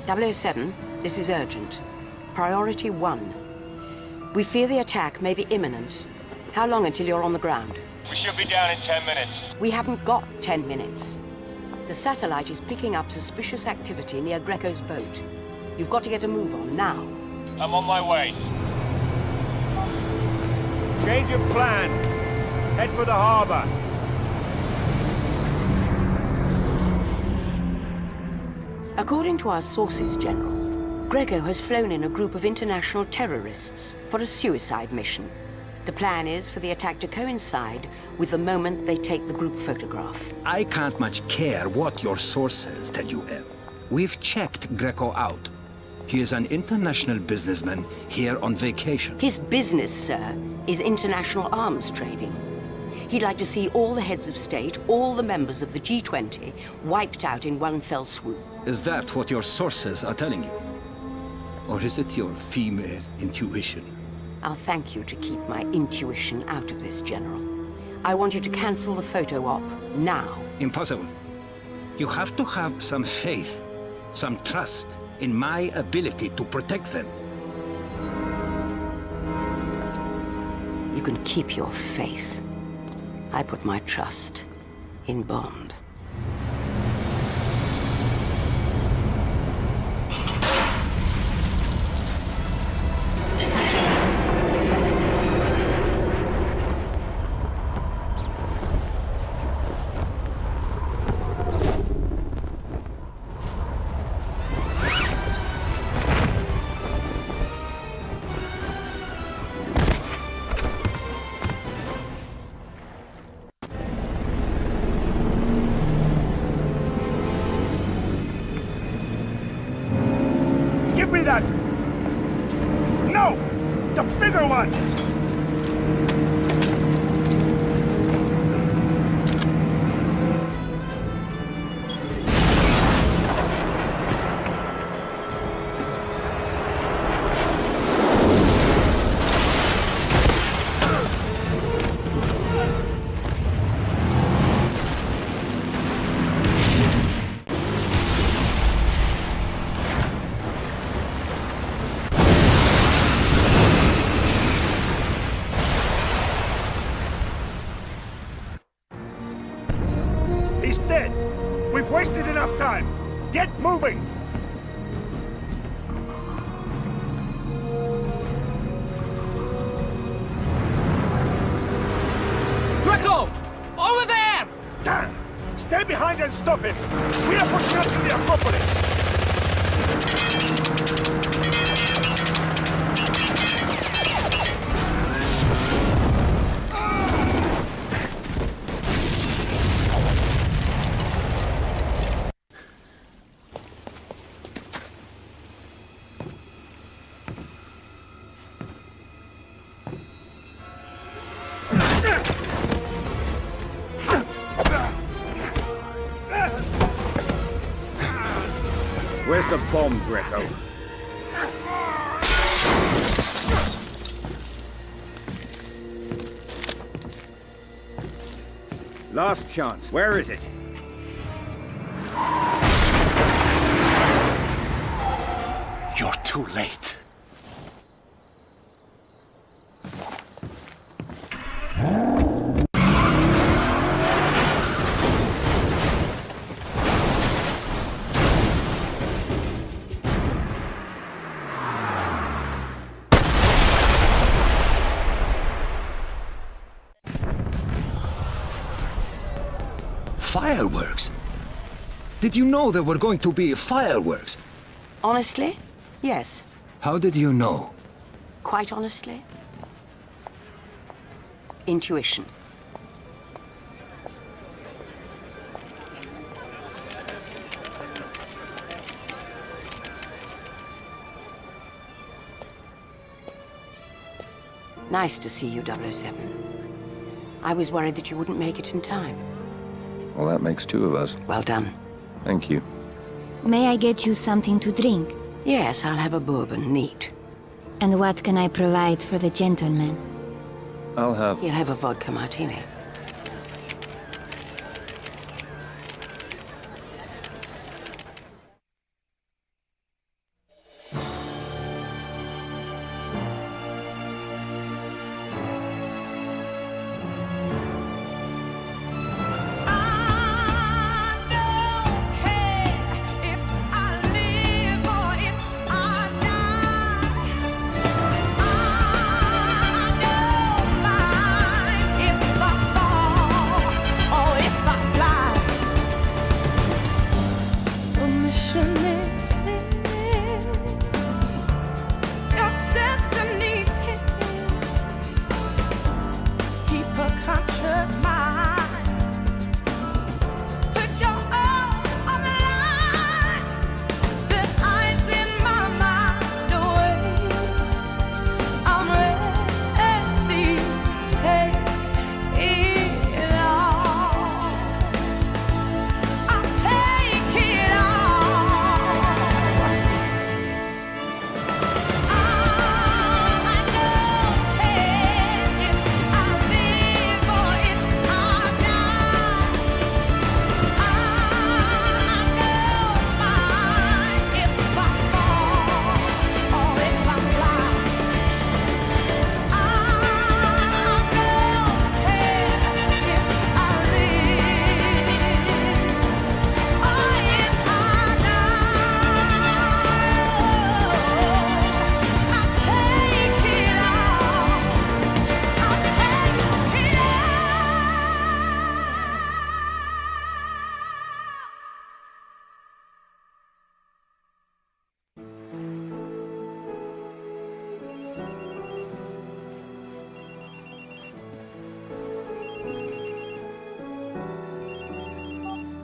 007, this is urgent. Priority 1. We fear the attack may be imminent. How long until you're on the ground? We should be down in 10 minutes. We haven't got 10 minutes. The satellite is picking up suspicious activity near Greco's boat. You've got to get a move on, now. I'm on my way. Change of plans. Head for the harbor. According to our sources, General, Greco has flown in a group of international terrorists for a suicide mission. The plan is for the attack to coincide with the moment they take the group photograph. I can't much care what your sources tell you, Em. We've checked Greco out. He is an international businessman here on vacation. His business, sir, is international arms trading. He'd like to see all the heads of state, all the members of the G20, wiped out in one fell swoop. Is that what your sources are telling you? Or is it your female intuition? I'll thank you to keep my intuition out of this, General. I want you to cancel the photo op, now. Impossible. You have to have some faith, some trust in my ability to protect them. You can keep your faith. I put my trust in Bond. Give me that! No! The bigger one! He's dead! We've wasted enough time! Get moving! Greco! Over there! Damn! Stay behind and stop him! We are pushing up to the Acropolis! Where's the bomb, Greco? Last chance. Where is it? You're too late. Fireworks? Did you know there were going to be fireworks? Honestly? Yes. How did you know? Quite honestly? Intuition. Nice to see you, 007. I was worried that you wouldn't make it in time. Well, that makes two of us. Well done. Thank you. May I get you something to drink? Yes, I'll have a bourbon, neat. And what can I provide for the gentleman? I'll have... He'll have a vodka martini.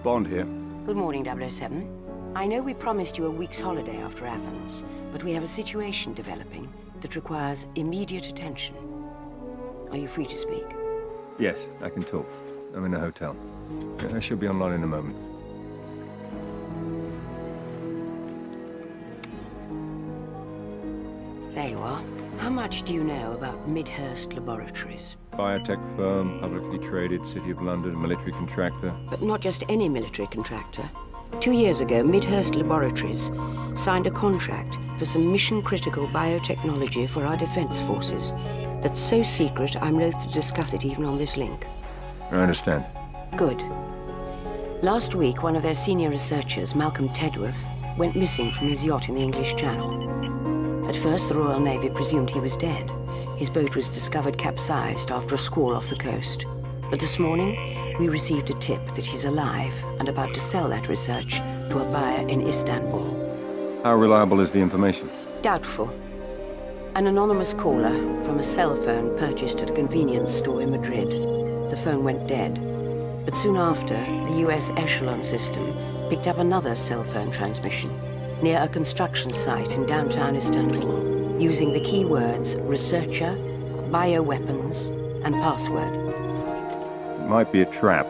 Bond here. Good morning, 007. I know we promised you a week's holiday after Athens, but we have a situation developing that requires immediate attention. Are you free to speak? Yes, I can talk. I'm in a hotel. I should be online in a moment. There you are. How much do you know about Midhurst Laboratories? Biotech firm, publicly traded, City of London, military contractor. But not just any military contractor. 2 years ago, Midhurst Laboratories signed a contract for some mission-critical biotechnology for our defense forces. That's so secret, I'm loath to discuss it even on this link. I understand. Good. Last week, one of their senior researchers, Malcolm Tedworth, went missing from his yacht in the English Channel. At first, the Royal Navy presumed he was dead. His boat was discovered capsized after a squall off the coast. But this morning, we received a tip that he's alive and about to sell that research to a buyer in Istanbul. How reliable is the information? Doubtful. An anonymous caller from a cell phone purchased at a convenience store in Madrid. The phone went dead. But soon after, the US Echelon system picked up another cell phone transmission near a construction site in downtown Istanbul, using the keywords researcher, bioweapons, and password. It might be a trap,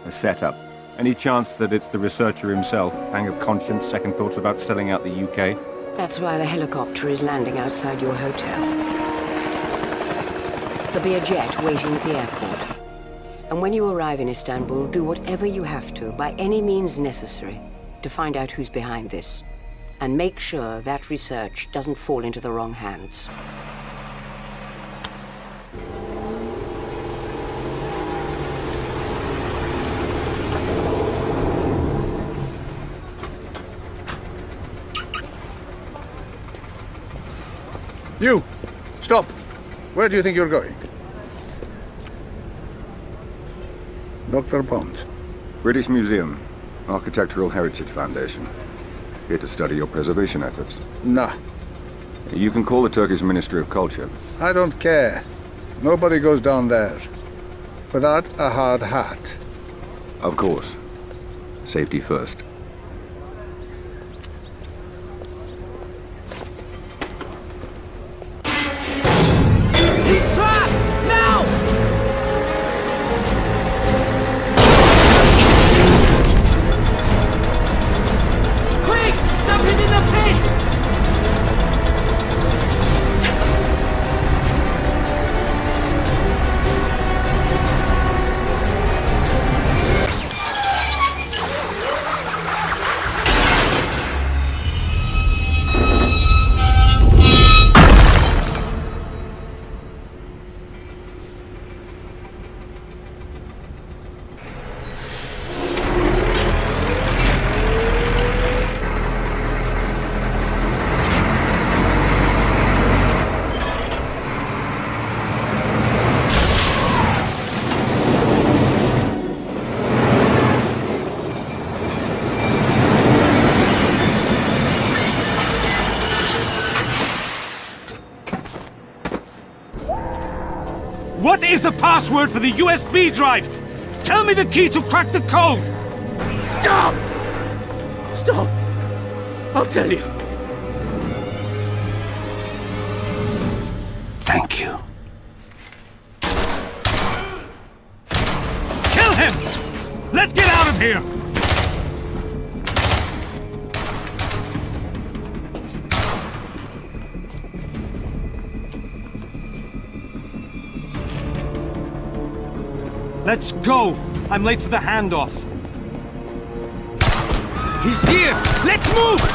a setup. Any chance that it's the researcher himself? Pang of conscience, second thoughts about selling out the UK? That's why the helicopter is landing outside your hotel. There'll be a jet waiting at the airport. And when you arrive in Istanbul, do whatever you have to, by any means necessary, to find out who's behind this. And make sure that research doesn't fall into the wrong hands. You! Stop! Where do you think you're going? Dr. Bond. British Museum, Architectural Heritage Foundation. Here to study your preservation efforts. Nah, You can call the Turkish Ministry of Culture. I don't care. Nobody goes down there without a hard hat. Of course. Safety first. He's trapped! Now! Quick! Dump him in the pit! What is the password for the USB drive? Tell me the key to crack the code! Stop! Stop! I'll tell you. Thank you. Kill him! Let's get out of here! Let's go! I'm late for the handoff. He's here! Let's move!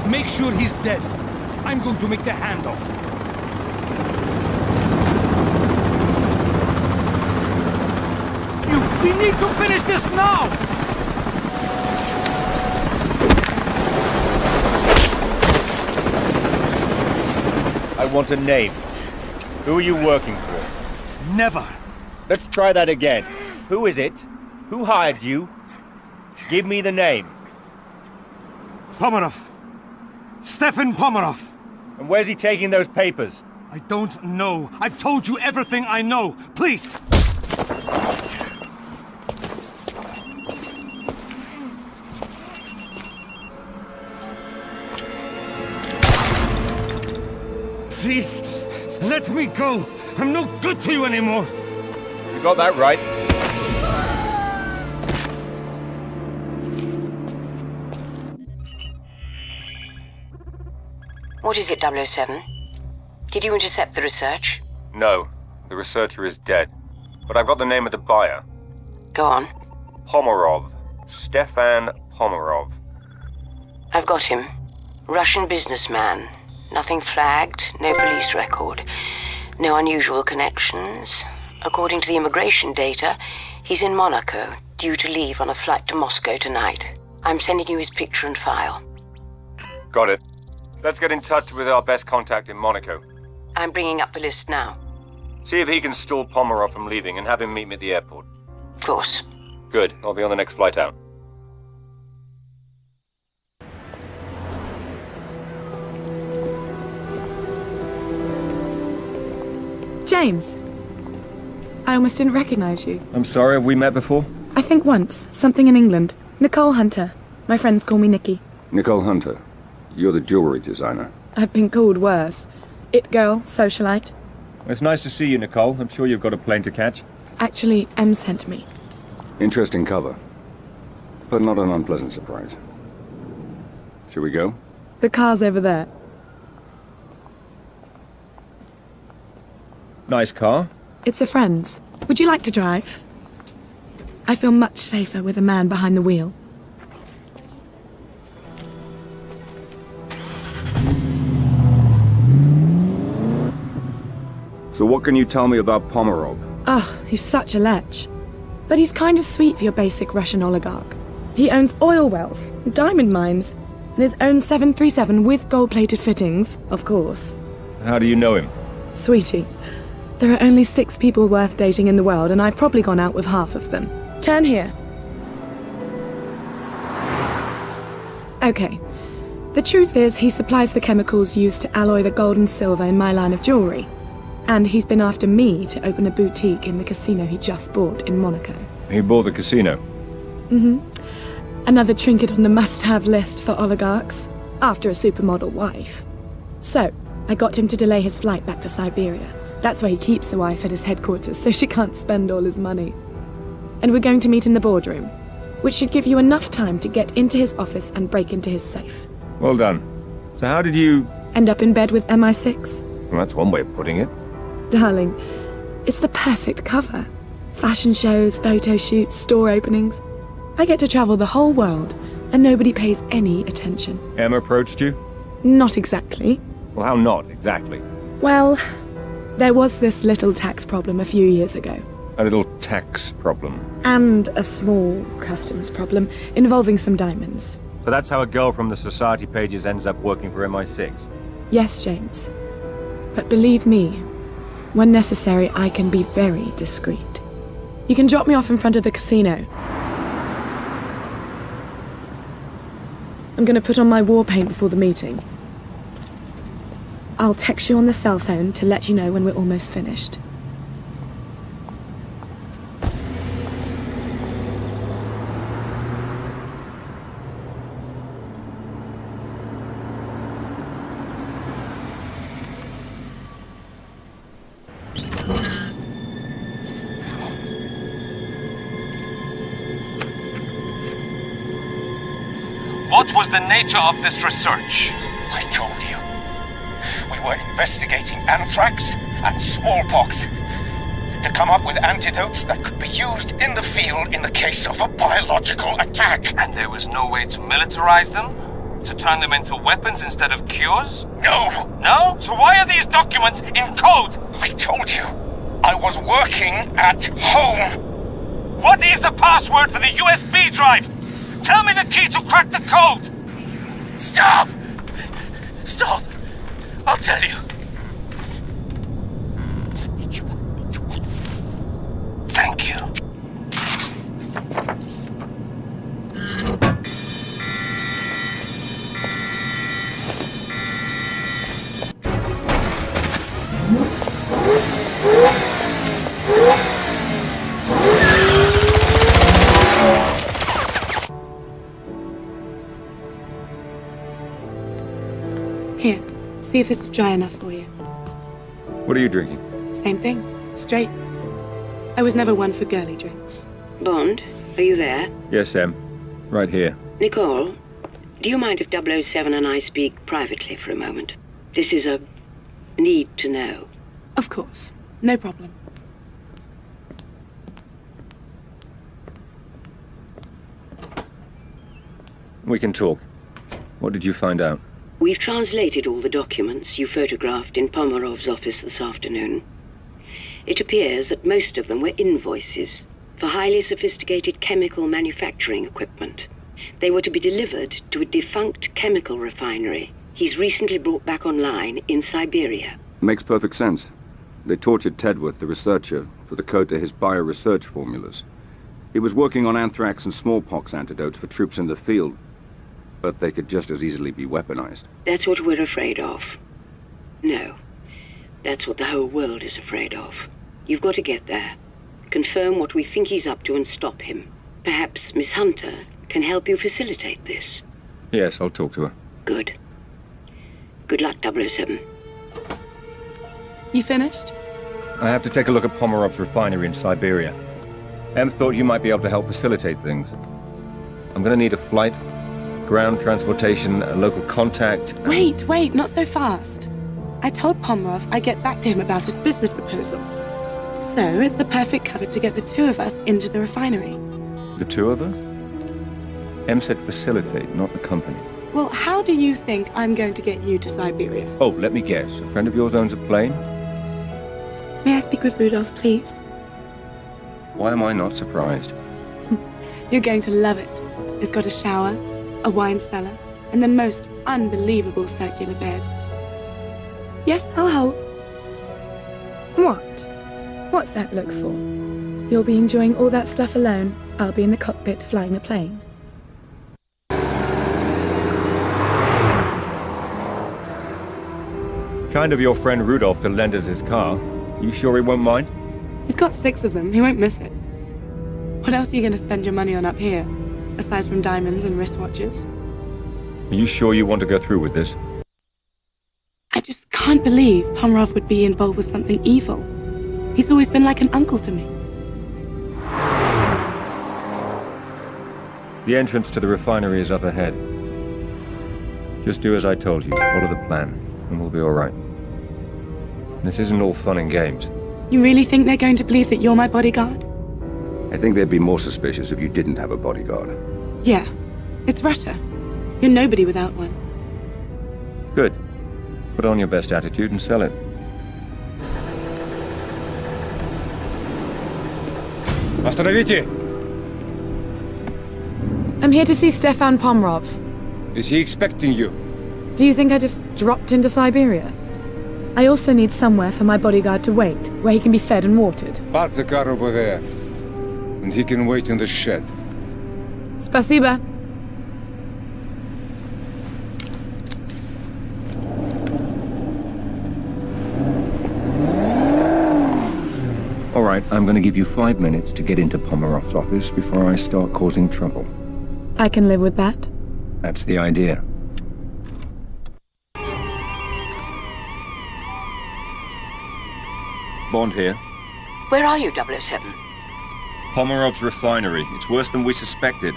Make sure he's dead. I'm going to make the handoff. We need to finish this now! I want a name. Who are you working for? Never. Let's try that again. Who is it? Who hired you? Give me the name. Pomerov. Stefan Pomerov. And where's he taking those papers? I don't know. I've told you everything I know. Please! Please, let me go. I'm no good to you anymore. You got that right. What is it, 007? Did you intercept the research? No, the researcher is dead. But I've got the name of the buyer. Go on. Pomerov. Stefan Pomerov. I've got him. Russian businessman. Nothing flagged, no police record. No unusual connections. According to the immigration data, he's in Monaco, due to leave on a flight to Moscow tonight. I'm sending you his picture and file. Got it. Let's get in touch with our best contact in Monaco. I'm bringing up the list now. See if he can stall Pomerov from leaving and have him meet me at the airport. Of course. Good. I'll be on the next flight out. James. I almost didn't recognize you. I'm sorry, have we met before? I think once. Something in England. Nicole Hunter. My friends call me Nikki. Nicole Hunter, you're the jewelry designer. I've been called worse. It girl, socialite. It's nice to see you, Nicole. I'm sure you've got a plane to catch. Actually, M sent me. Interesting cover, but not an unpleasant surprise. Shall we go? The car's over there. Nice car. It's a friend's. Would you like to drive? I feel much safer with a man behind the wheel. So what can you tell me about Pomerov? Oh, he's such a lech. But he's kind of sweet for your basic Russian oligarch. He owns oil wells, diamond mines, and his own 737 with gold-plated fittings, of course. How do you know him? Sweetie, there are only 6 people worth dating in the world, and I've probably gone out with half of them. Turn here. Okay. The truth is, he supplies the chemicals used to alloy the gold and silver in my line of jewelry. And he's been after me to open a boutique in the casino he just bought in Monaco. He bought the casino. Mm-hmm. Another trinket on the must-have list for oligarchs, after a supermodel wife. So, I got him to delay his flight back to Siberia. That's where he keeps the wife at his headquarters, so she can't spend all his money. And we're going to meet in the boardroom, which should give you enough time to get into his office and break into his safe. Well done. So how did you... End up in bed with MI6? Well, that's one way of putting it. Darling, it's the perfect cover. Fashion shows, photo shoots, store openings. I get to travel the whole world, and nobody pays any attention. Emma approached you? Not exactly. Well, how not exactly? Well, there was this little tax problem a few years ago. A little tax problem. And a small customs problem involving some diamonds. So that's how a girl from the society pages ends up working for MI6? Yes, James. But believe me, when necessary, I can be very discreet. You can drop me off in front of the casino. I'm gonna put on my war paint before the meeting. I'll text you on the cell phone to let you know when we're almost finished. What was the nature of this research? I told you. We were investigating anthrax and smallpox to come up with antidotes that could be used in the field in the case of a biological attack. And there was no way to militarize them? To turn them into weapons instead of cures? No! No? So why are these documents in code? I told you, I was working at home. What is the password for the USB drive? Tell me the key to crack the code! Stop! Stop! I'll tell you. Thank you. Here, see if this is dry enough for you. What are you drinking? Same thing, straight. I was never one for girly drinks. Bond, are you there? Yes, Em. Right here. Nicole, do you mind if 007 and I speak privately for a moment? This is a need to know. Of course, no problem. We can talk. What did you find out? We've translated all the documents you photographed in Pomerov's office this afternoon. It appears that most of them were invoices for highly sophisticated chemical manufacturing equipment. They were to be delivered to a defunct chemical refinery he's recently brought back online in Siberia. Makes perfect sense. They tortured Tedworth, the researcher, for the code to his bioresearch formulas. He was working on anthrax and smallpox antidotes for troops in the field, but they could just as easily be weaponized. That's what we're afraid of. No, that's what the whole world is afraid of. You've got to get there, confirm what we think he's up to and stop him. Perhaps Miss Hunter can help you facilitate this. Yes, I'll talk to her. Good. Good luck, 007. You finished? I have to take a look at Pomerov's refinery in Siberia. Em thought you might be able to help facilitate things. I'm gonna need a flight, ground transportation, a local contact. Wait, not so fast. I told Pomerov I'd get back to him about his business proposal. So it's the perfect cover to get the two of us into the refinery. The two of us? Em said facilitate, not the company. Well, how do you think I'm going to get you to Siberia? Oh, let me guess. A friend of yours owns a plane? May I speak with Rudolph, please? Why am I not surprised? You're going to love it. It's got a shower, a wine cellar, and the most unbelievable circular bed. Yes, I'll hold. What? What's that look for? You'll be enjoying all that stuff alone. I'll be in the cockpit flying the plane. Kind of your friend Rudolph to lend us his car. You sure he won't mind? He's got 6 of them. He won't miss it. What else are you going to spend your money on up here, aside from diamonds and wristwatches? Are you sure you want to go through with this? I just can't believe Pomerov would be involved with something evil. He's always been like an uncle to me. The entrance to the refinery is up ahead. Just do as I told you. Follow the plan, and we'll be all right. This isn't all fun and games. You really think they're going to believe that you're my bodyguard? I think they'd be more suspicious if you didn't have a bodyguard. Yeah. It's Russia. You're nobody without one. Good. Put on your best attitude and sell it. Остановите! I'm here to see Stefan Pomerov. Is he expecting you? Do you think I just dropped into Siberia? I also need somewhere for my bodyguard to wait, where he can be fed and watered. Park the car over there, and he can wait in the shed. Spasiba. All right, I'm going to give you 5 minutes to get into Pomerov's office before I start causing trouble. I can live with that. That's the idea. Bond here. Where are you, 007? Pomerov's refinery. It's worse than we suspected.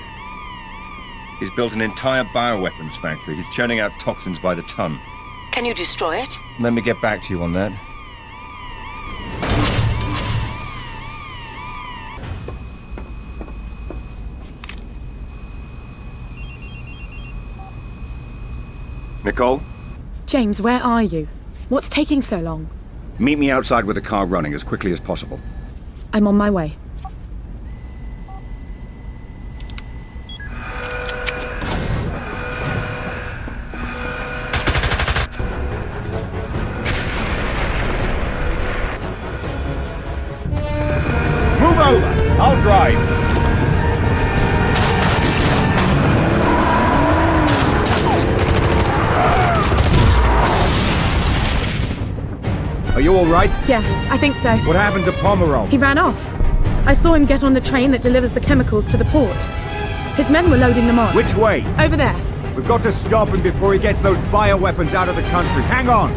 He's built an entire bioweapons factory. He's churning out toxins by the ton. Can you destroy it? Let me get back to you on that. Nicole, James, where are you? What's taking so long? meet me outside with the car running as quickly as possible. I'm on my way. Move over! I'll drive. Are you all right? Yeah, I think so. What happened to Pomerov? He ran off. I saw him get on the train that delivers the chemicals to the port. His men were loading them on. Which way? Over there. We've got to stop him before he gets those bioweapons out of the country. Hang on!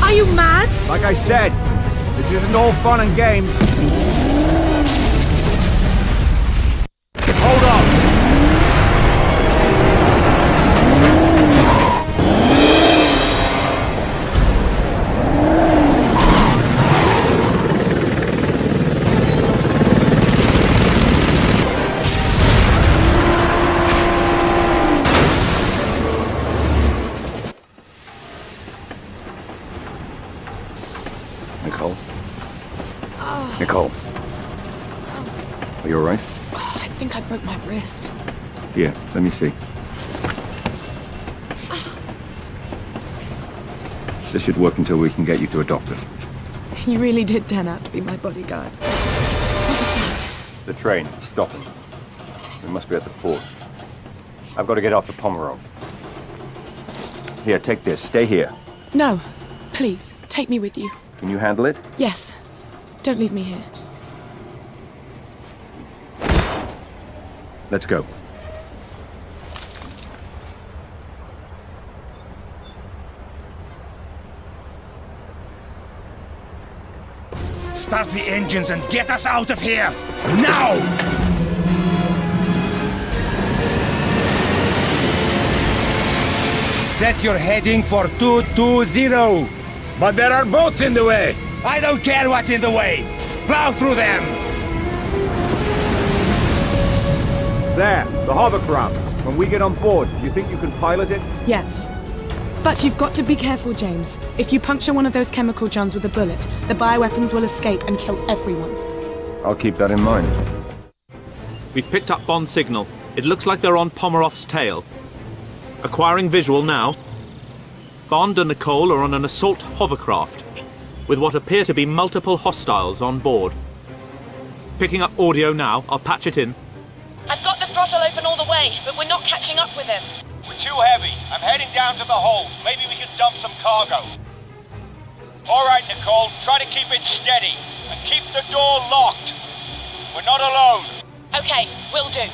Are you mad? Like I said, this isn't all fun and games. Hold on! Nicole? Nicole? Are you alright? Oh, I think I broke my wrist. Here, let me see. This should work until we can get you to a doctor. You really did turn out to be my bodyguard. What was that? The train, it's stopping. We must be at the port. I've got to get off to Pomerov. Here, take this. Stay here. No, please, take me with you. Can you handle it? Yes. Don't leave me here. Let's go. Start the engines and get us out of here! Now! Set your heading for 220. But there are boats in the way! I don't care what's in the way! Plow through them! There, the hovercraft. When we get on board, you think you can pilot it? Yes. But you've got to be careful, James. If you puncture one of those chemical johns with a bullet, the bioweapons will escape and kill everyone. I'll keep that in mind. We've picked up Bond's signal. It looks like they're on Pomerov's tail. Acquiring visual now. Bond and Nicole are on an assault hovercraft, with what appear to be multiple hostiles on board. Picking up audio now, I'll patch it in. I've got the throttle open all the way, but we're not catching up with him. We're too heavy. I'm heading down to the hold. Maybe we can dump some cargo. All right, Nicole, try to keep it steady, and keep the door locked. We're not alone. Okay, will do.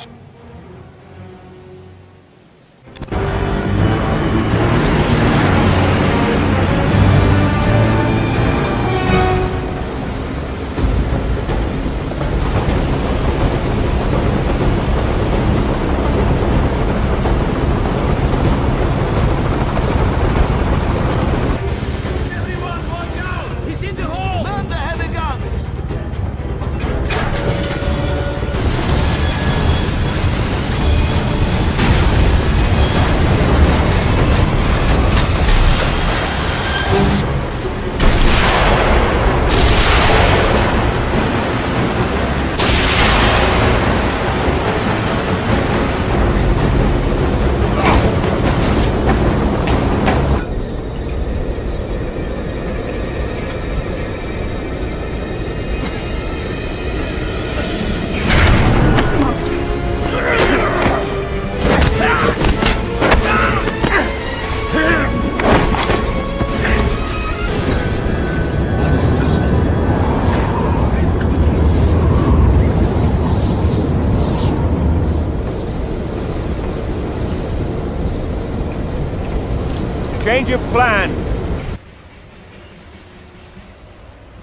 Change of plans!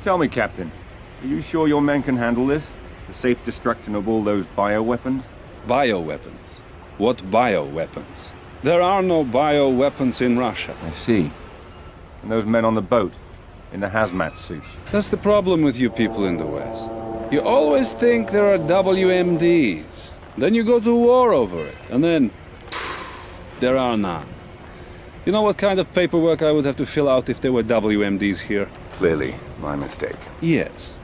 Tell me, Captain, are you sure your men can handle this? The safe destruction of all those bioweapons? Bioweapons? What bioweapons? There are no bioweapons in Russia. I see. And those men on the boat, in the hazmat suits? That's the problem with you people in the West. You always think there are WMDs. Then you go to war over it, and then there are none. You know what kind of paperwork I would have to fill out if there were WMDs here? Clearly, my mistake. Yes.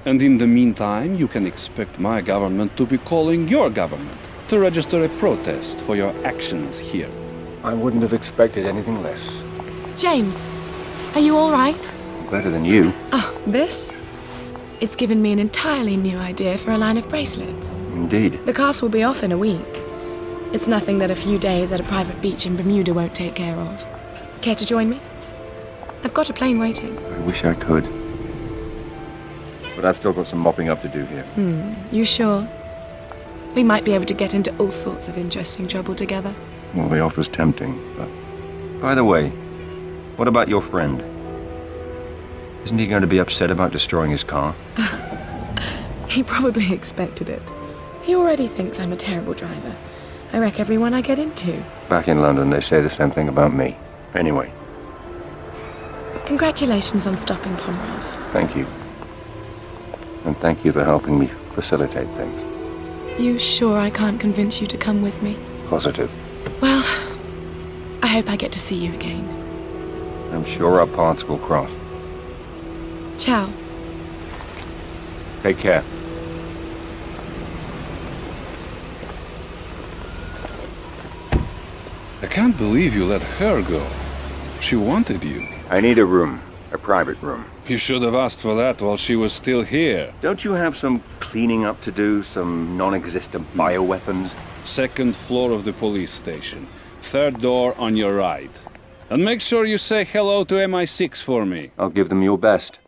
And in the meantime, you can expect my government to be calling your government to register a protest for your actions here. I wouldn't have expected anything less. James, are you all right? Better than you. Oh, this? It's given me an entirely new idea for a line of bracelets. Indeed. The cast will be off in a week. It's nothing that a few days at a private beach in Bermuda won't take care of. Care to join me? I've got a plane waiting. I wish I could. But I've still got some mopping up to do here. You sure? We might be able to get into all sorts of interesting trouble together. Well, the offer's tempting, but... By the way, what about your friend? Isn't he going to be upset about destroying his car? He probably expected it. He already thinks I'm a terrible driver. I wreck everyone I get into. Back in London, they say the same thing about me. Anyway. Congratulations on stopping Pomerov. Thank you. And thank you for helping me facilitate things. You sure I can't convince you to come with me? Positive. Well, I hope I get to see you again. I'm sure our paths will cross. Ciao. Take care. I can't believe you let her go. She wanted you. I need a room. A private room. You should have asked for that while she was still here. Don't you have some cleaning up to do? Some non-existent bioweapons? Second floor of the police station. Third door on your right. And make sure you say hello to MI6 for me. I'll give them your best.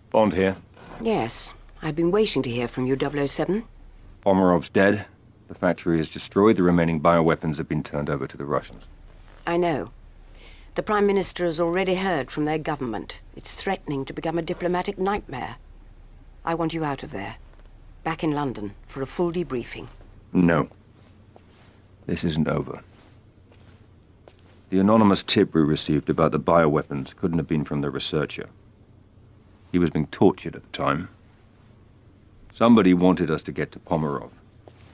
Bond here. Yes, I've been waiting to hear from you, 007. Pomerov's dead. The factory is destroyed. The remaining bioweapons have been turned over to the Russians. I know. The Prime Minister has already heard from their government. It's threatening to become a diplomatic nightmare. I want you out of there. Back in London for a full debriefing. No. This isn't over. The anonymous tip we received about the bioweapons couldn't have been from the researcher. He was being tortured at the time. Somebody wanted us to get to Pomerov.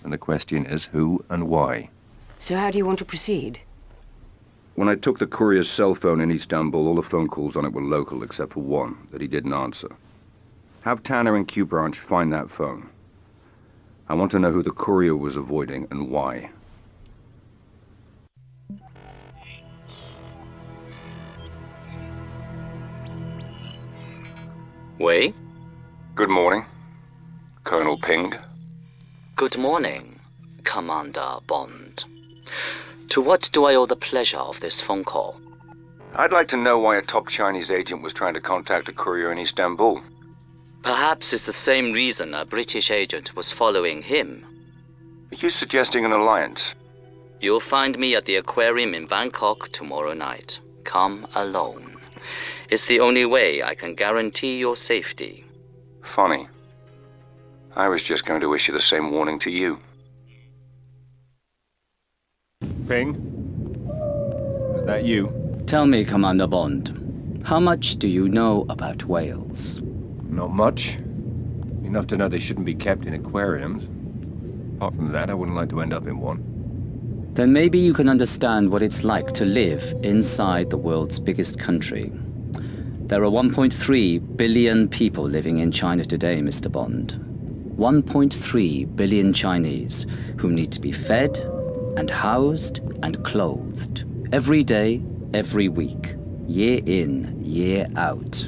And the question is, who and why? So how do you want to proceed? When I took the courier's cell phone in Istanbul, all the phone calls on it were local, except for one that he didn't answer. Have Tanner and Q Branch find that phone. I want to know who the courier was avoiding and why. Wei? Good morning, Colonel Ping. Good morning, Commander Bond. To what do I owe the pleasure of this phone call? I'd like to know why a top Chinese agent was trying to contact a courier in Istanbul. Perhaps it's the same reason a British agent was following him. Are you suggesting an alliance? You'll find me at the aquarium in Bangkok tomorrow night. Come alone. It's the only way I can guarantee your safety. Funny. I was just going to issue the same warning to you. Ping? Is that you? Tell me, Commander Bond, how much do you know about whales? Not much. Enough to know they shouldn't be kept in aquariums. Apart from that, I wouldn't like to end up in one. Then maybe you can understand what it's like to live inside the world's biggest country. There are 1.3 billion people living in China today, Mr. Bond. 1.3 billion Chinese who need to be fed and housed and clothed every day, every week, year in, year out.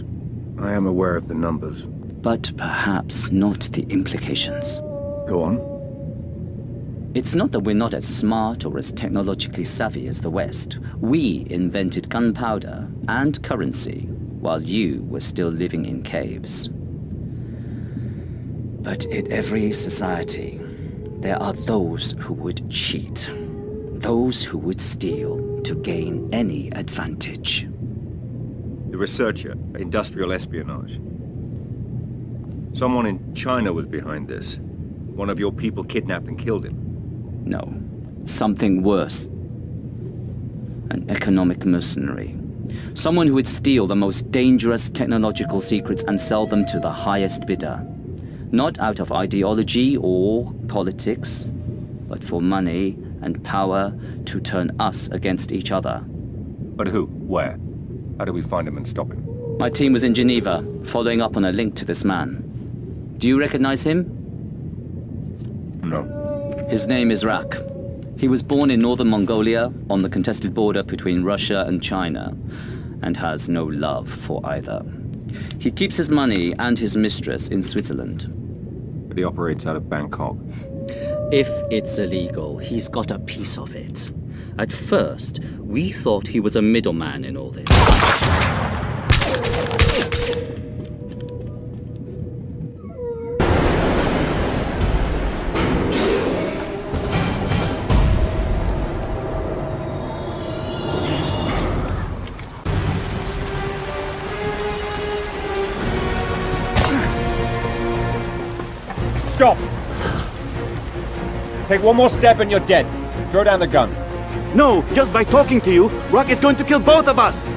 I am aware of the numbers. But perhaps not the implications. Go on. It's not that we're not as smart or as technologically savvy as the West. We invented gunpowder and currency while you were still living in caves. But in every society, there are those who would cheat, those who would steal to gain any advantage. The researcher, industrial espionage. Someone in China was behind this. One of your people kidnapped and killed him. No, something worse. An economic mercenary Someone who would steal the most dangerous technological secrets and sell them to the highest bidder. Not out of ideology or politics, but for money and power to turn us against each other. But who? Where? How do we find him and stop him? My team was in Geneva, following up on a link to this man. Do you recognize him? No. His name is Rak. He was born in northern Mongolia, on the contested border between Russia and China, and has no love for either. He keeps his money and his mistress in Switzerland. But he operates out of Bangkok. If it's illegal, he's got a piece of it. At first, we thought he was a middleman in all this. Stop! Take one more step and you're dead. Throw down the gun. No, just by talking to you, Rock is going to kill both of us!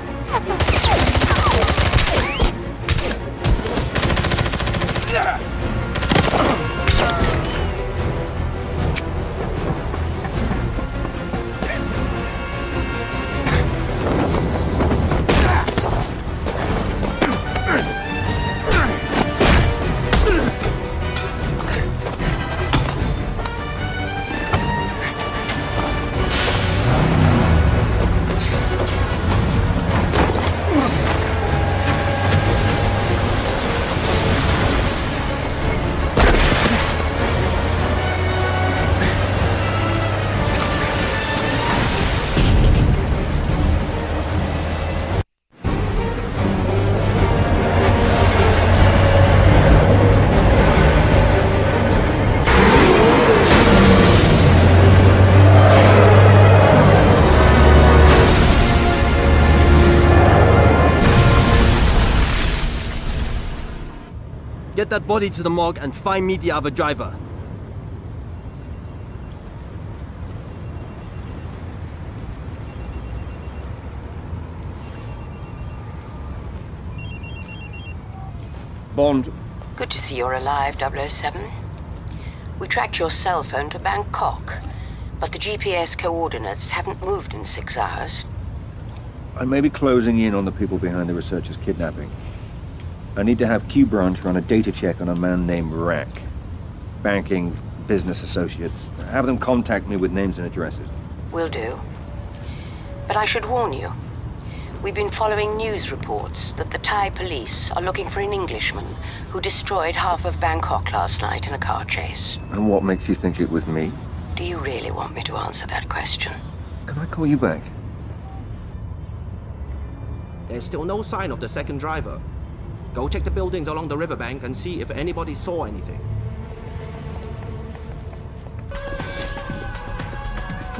Get that body to the morgue and find me the other driver. Bond. Good to see you're alive, 007. We tracked your cell phone to Bangkok, but the GPS coordinates haven't moved in 6 hours. I may be closing in on the people behind the researcher's kidnapping. I need to have Q Branch run a data check on a man named Rack. Banking, business associates. Have them contact me with names and addresses. Will do. But I should warn you. We've been following news reports that the Thai police are looking for an Englishman who destroyed half of Bangkok last night in a car chase. And what makes you think it was me? Do you really want me to answer that question? Can I call you back? There's still no sign of the second driver. Go check the buildings along the riverbank and see if anybody saw anything.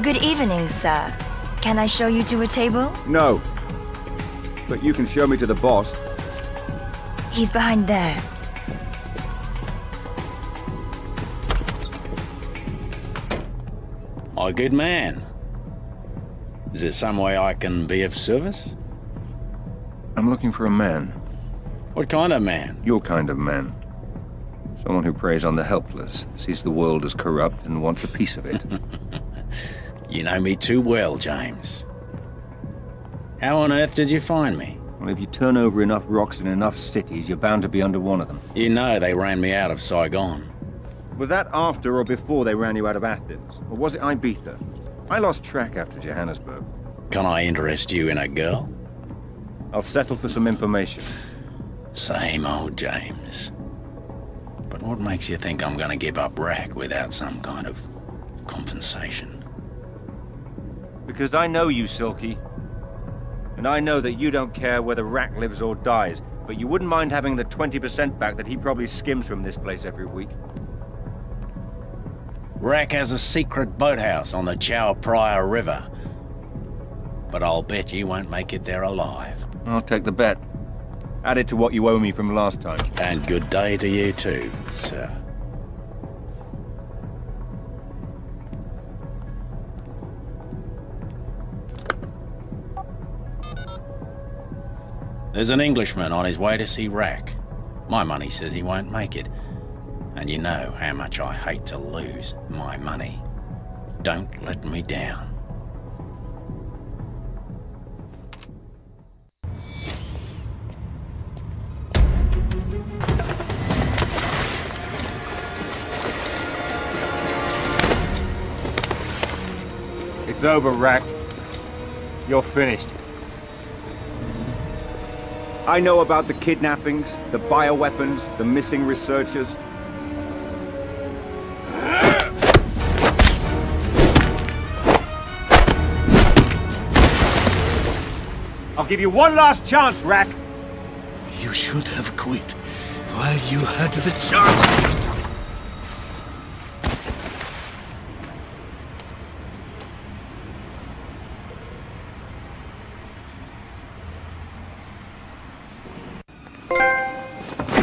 Good evening, sir. Can I show you to a table? No. But you can show me to the boss. He's behind there. My good man. Is there some way I can be of service? I'm looking for a man. What kind of man? Your kind of man. Someone who preys on the helpless, sees the world as corrupt, and wants a piece of it. You know me too well, James. How on earth did you find me? Well, if you turn over enough rocks in enough cities, you're bound to be under one of them. You know they ran me out of Saigon. Was that after or before they ran you out of Athens? Or was it Ibiza? I lost track after Johannesburg. Can I interest you in a girl? I'll settle for some information. Same old James. But what makes you think I'm gonna give up Rack without some kind of compensation? Because I know you, Silky. And I know that you don't care whether Rack lives or dies, but you wouldn't mind having the 20% back that he probably skims from this place every week. Rack has a secret boathouse on the Chao Phraya River. But I'll bet you won't make it there alive. I'll take the bet. Add it to what you owe me from last time. And good day to you too, sir. There's an Englishman on his way to see Rack. My money says he won't make it. And you know how much I hate to lose my money. Don't let me down. It's over, Rack. You're finished. I know about the kidnappings, the bioweapons, the missing researchers. I'll give you one last chance, Rack. You should have quit while you had the chance.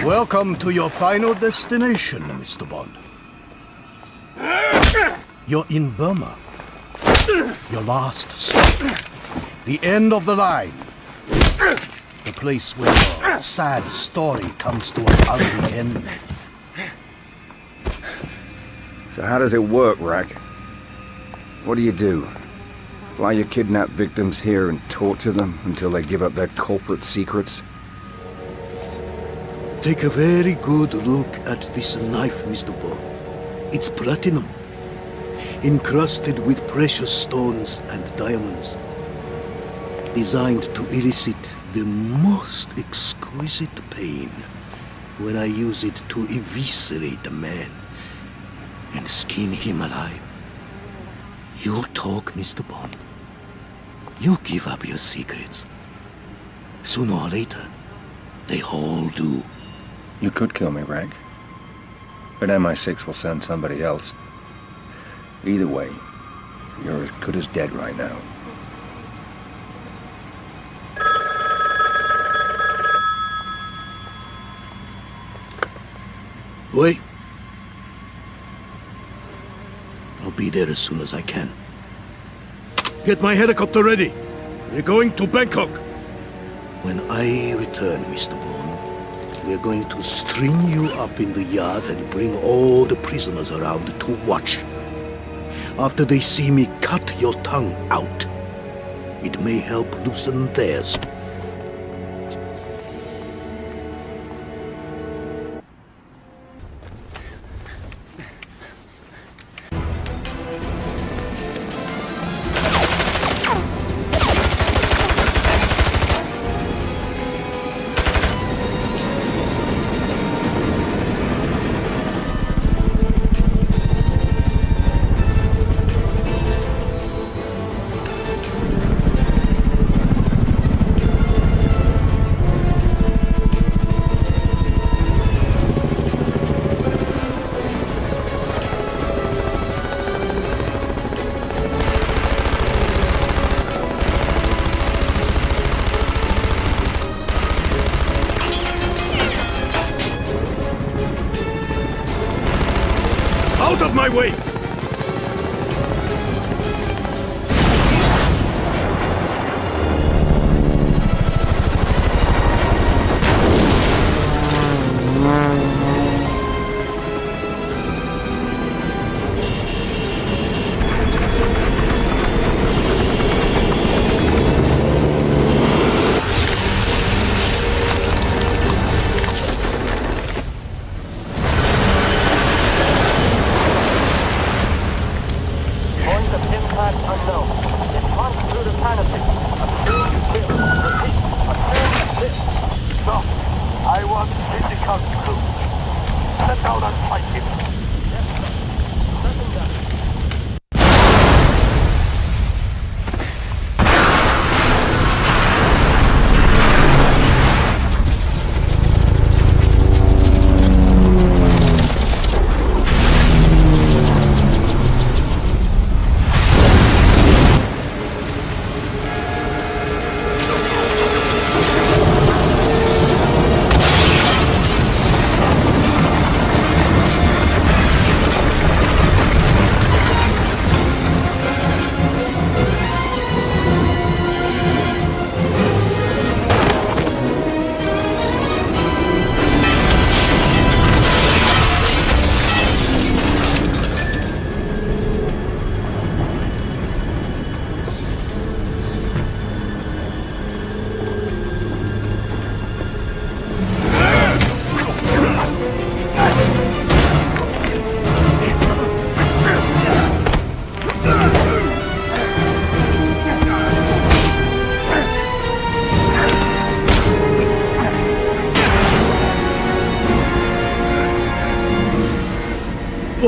Welcome to your final destination, Mr. Bond. You're in Burma. Your last stop. The end of the line. The place where your sad story comes to an ugly end. So how does it work, Rack? What do? Fly your kidnapped victims here and torture them until they give up their corporate secrets? Take a very good look at this knife, Mr. Bond. It's platinum, encrusted with precious stones and diamonds. Designed to elicit the most exquisite pain when I use it to eviscerate a man and skin him alive. You talk, Mr. Bond. You give up your secrets. Sooner or later, they all do. You could kill me, Rack. But MI6 will send somebody else. Either way, you're as good as dead right now. Wait. I'll be there as soon as I can. Get my helicopter ready. We're going to Bangkok. When I return, Mr. Bond, we're going to string you up in the yard and bring all the prisoners around to watch. After they see me cut your tongue out, it may help loosen theirs. Out of my way!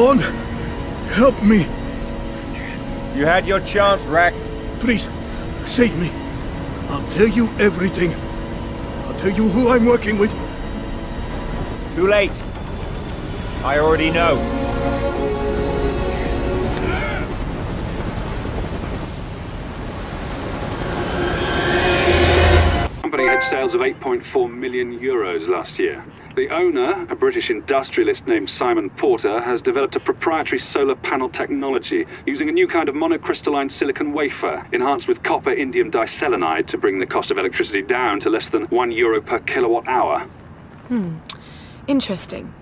Bond, help me. You had your chance, Rack. Please, save me. I'll tell you everything. I'll tell you who I'm working with. Too late. I already know. The company had sales of 8.4 million euros last year. The owner, a British industrialist named Simon Porter, has developed a proprietary solar panel technology using a new kind of monocrystalline silicon wafer, enhanced with copper indium diselenide to bring the cost of electricity down to less than €1 per kilowatt hour. Interesting.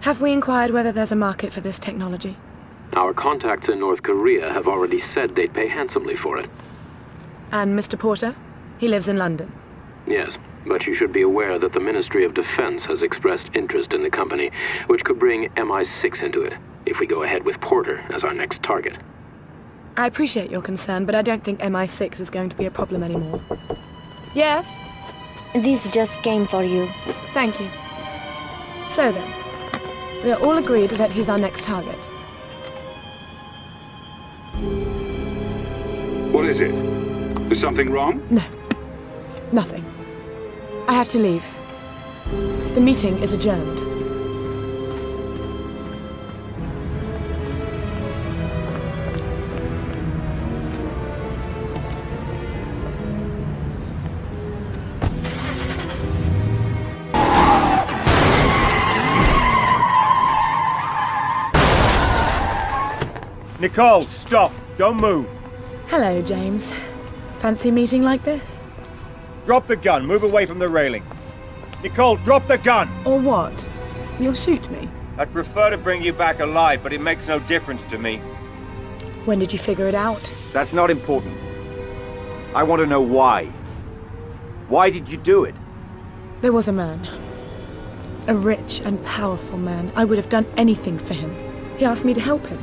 Have we inquired whether there's a market for this technology? Our contacts in North Korea have already said they'd pay handsomely for it. And Mr. Porter? He lives in London. Yes, but you should be aware that the Ministry of Defense has expressed interest in the company, which could bring MI6 into it, if we go ahead with Porter as our next target. I appreciate your concern, but I don't think MI6 is going to be a problem anymore. Yes? This just came for you. Thank you. So then, we are all agreed that he's our next target. What is it? Is something wrong? No. Nothing. I have to leave. The meeting is adjourned. Nicole, stop! Don't move! Hello, James. Fancy meeting like this? Drop the gun. Move away from the railing. Nicole, drop the gun! Or what? You'll shoot me? I'd prefer to bring you back alive, but it makes no difference to me. When did you figure it out? That's not important. I want to know why. Why did you do it? There was a man. A rich and powerful man. I would have done anything for him. He asked me to help him.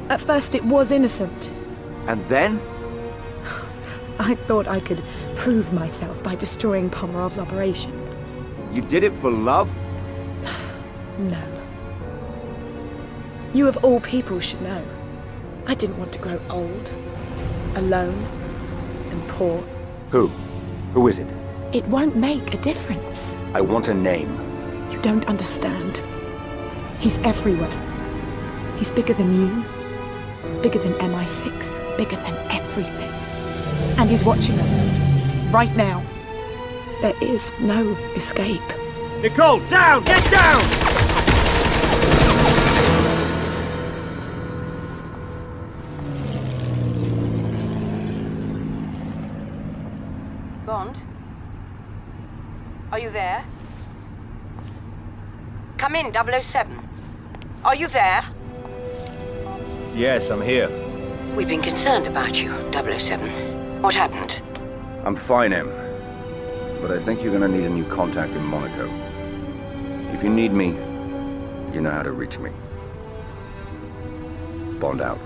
At first it was innocent. And then? I thought I could prove myself by destroying Pomerov's operation. You did it for love? No. You of all people should know. I didn't want to grow old, alone, and poor. Who? Who is it? It won't make a difference. I want a name. You don't understand. He's everywhere. He's bigger than you, bigger than MI6, bigger than everything. And he's watching us, right now. There is no escape. Nicole, down! Get down! Bond? Are you there? Come in, 007. Are you there? Yes, I'm here. We've been concerned about you, 007. What happened? I'm fine, Em. But I think you're gonna need a new contact in Monaco. If you need me, you know how to reach me. Bond out.